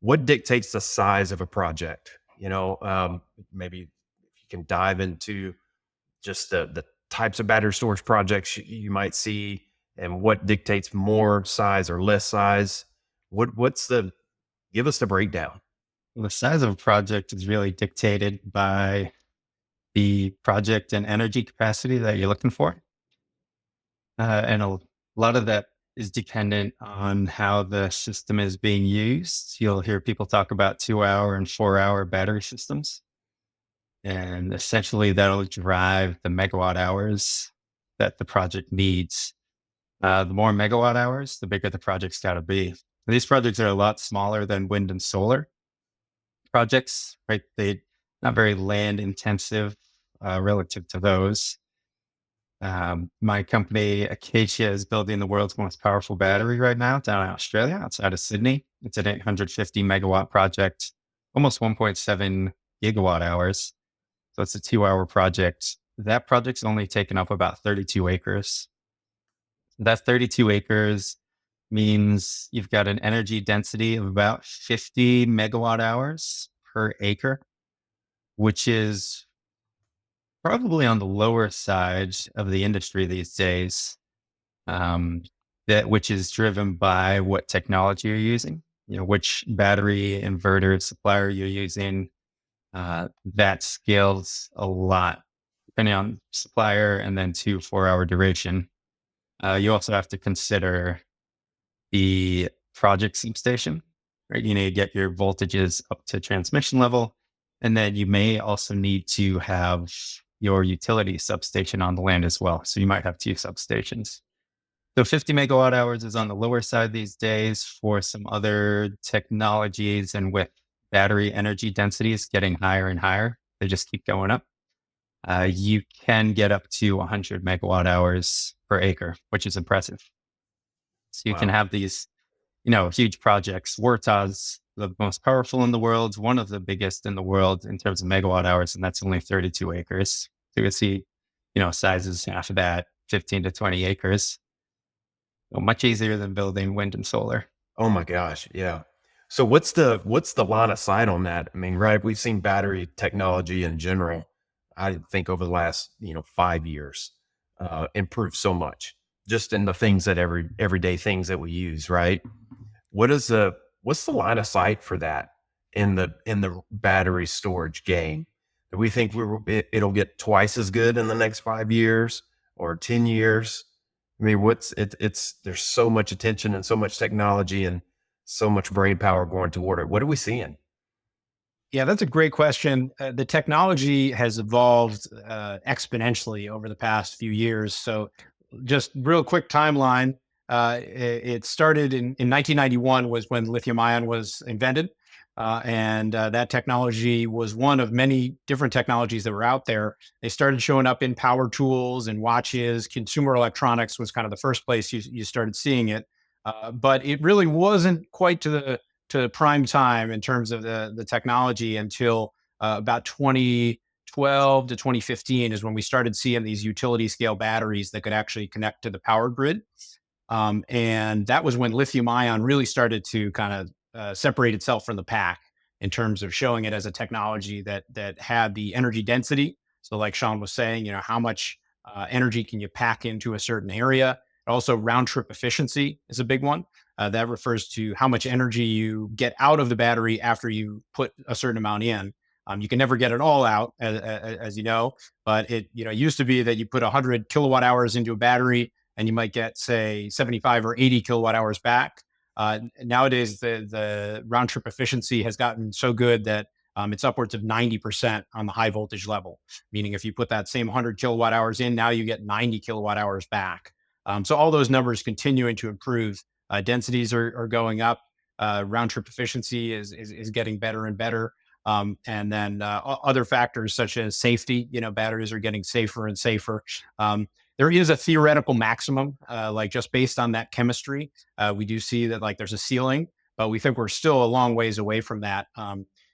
what dictates the size of a project? Maybe if you can dive into just the types of battery storage projects you might see, and what dictates more size or less size. What's the give us the breakdown? The size of a project is really dictated by the project and energy capacity that you're looking for. And a lot of that is dependent on how the system is being used. You'll hear people talk about 2 hour and 4 hour battery systems. And essentially, that'll drive the megawatt hours that the project needs. The more megawatt hours, the bigger the project's got to be. These projects are a lot smaller than wind and solar projects, right? They not very land intensive relative to those. My company, Acacia, is building the world's most powerful battery right now down in Australia, outside of Sydney. It's an 850 megawatt project, almost 1.7 gigawatt hours. So it's a 2 hour project. That project's only taken up about 32 acres. That 32 acres means you've got an energy density of about 50 megawatt hours per acre, which is probably on the lower side of the industry these days. That which is driven by what technology you're using, which battery inverter supplier you're using. That scales a lot depending on supplier, and then 4 hour duration. You also have to consider the project substation, right? You get your voltages up to transmission level. And then you may also need to have your utility substation on the land as well. So you might have two substations. So 50 megawatt hours is on the lower side these days. For some other technologies, and with battery energy densities getting higher and higher, they just keep going up. You can get up to 100 megawatt hours per acre, which is impressive. So you can Wow. have these, huge projects. Warta's the most powerful in the world, one of the biggest in the world in terms of megawatt hours, and that's only 32 acres. So you can see, sizes after that, 15 to 20 acres. So much easier than building wind and solar. Oh my gosh, yeah. So what's the line of sight on that? I mean, right, we've seen battery technology in general, I think over the last, 5 years, improve so much just in the things that everyday things that we use, right? What's the line of sight for that in the battery storage game? Do we think it'll get twice as good in the next 5 years or 10 years? I mean, it's there's so much attention and so much technology and so much brain power going toward it. What are we seeing? Yeah, that's a great question. The technology has evolved exponentially over the past few years. So, just real quick timeline. It started in 1991 was when lithium ion was invented, and that technology was one of many different technologies that were out there. They started showing up in power tools and watches. Consumer electronics was kind of the first place you started seeing it, but it really wasn't quite to prime time in terms of the technology until about 2012 to 2015 is when we started seeing these utility scale batteries that could actually connect to the power grid. And that was when lithium ion really started to kind of separate itself from the pack in terms of showing it as a technology that had the energy density. So, like Sean was saying, how much energy can you pack into a certain area? Also, round trip efficiency is a big one. That refers to how much energy you get out of the battery after you put a certain amount in. You can never get it all out, as you know, but it used to be that you put 100 kilowatt hours into a battery and you might get, say, 75 or 80 kilowatt hours back. Nowadays, the round trip efficiency has gotten so good that it's upwards of 90% on the high voltage level, meaning if you put that same 100 kilowatt hours in, now you get 90 kilowatt hours back. So all those numbers continuing to improve. Densities are going up. Round trip efficiency is getting better and better. And then other factors such as safety, batteries are getting safer and safer. There is a theoretical maximum, like just based on that chemistry. We do see that like there's a ceiling, but we think we're still a long ways away from that.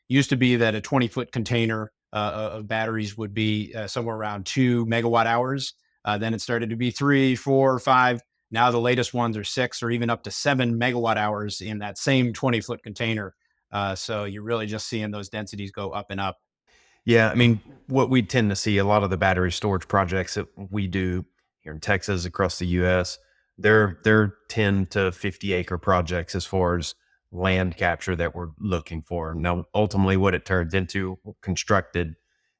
Used to be that a 20-foot container of batteries would be somewhere around 2 megawatt hours. Then it started to be 3, 4, 5. Now the latest ones are 6 or even up to 7 megawatt hours in that same 20-foot container. So you're really just seeing those densities go up and up. Yeah, I mean, what we tend to see a lot of the battery storage projects that we do here in Texas, across the US, they're 10 to 50 acre projects as far as land capture that we're looking for. Now, ultimately what it turns into constructed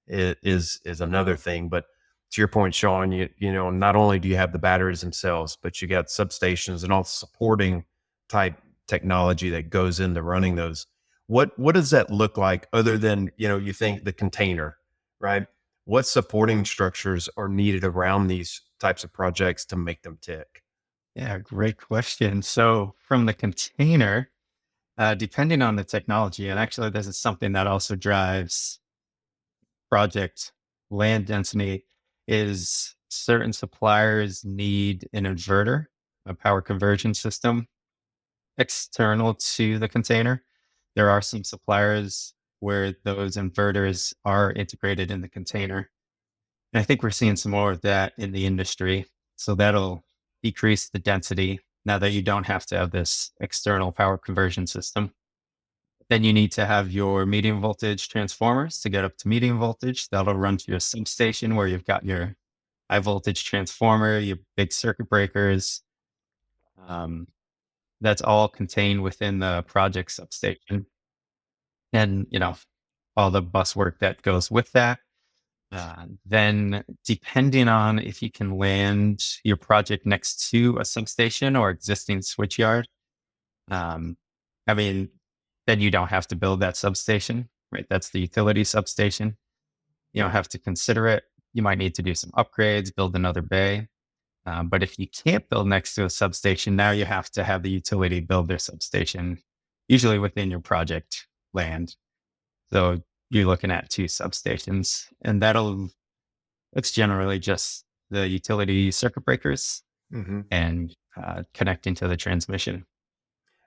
is another thing, but to your point, Sean, you know, not only do you have the batteries themselves, but you got substations and all supporting type technology that goes into running those. What does that look like other than, you know, you think the container, right? What supporting structures are needed around these types of projects to make them tick? Yeah, great question. So from the container, depending on the technology, and actually this is something that also drives project land density, is certain suppliers need an inverter, a power conversion system external to the container. There are some suppliers where those inverters are integrated in the container. And I think we're seeing some more of that in the industry. So that'll decrease the density now that you don't have to have this external power conversion system. Then you need to have your medium voltage transformers to get up to medium voltage. That'll run to your substation where you've got your high voltage transformer, your big circuit breakers. Um, that's all contained within the project substation. And, you know, all the bus work that goes with that. Then, depending on if you can land your project next to a substation or existing switchyard, um, I mean, then you don't have to build that substation, right? That's the utility substation. You don't have to consider it. You might need to do some upgrades, build another bay. But if you can't build next to a substation, now you have to have the utility build their substation, usually within your project land. So you're looking at two substations, and it's generally just the utility circuit breakers Hmm. and connecting to the transmission.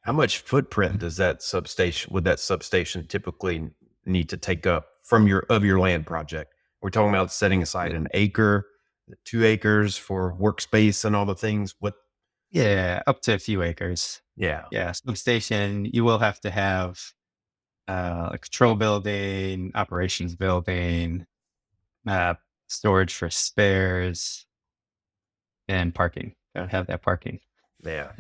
How much footprint does would that substation typically need to take up from your land project? We're talking about setting aside an acre, 2 acres for workspace and all the things. What? Yeah, up to a few acres. Yeah. Yeah, substation, you will have to have a control building, operations building, uh, storage for spares, and parking. Gotta have that parking. Yeah.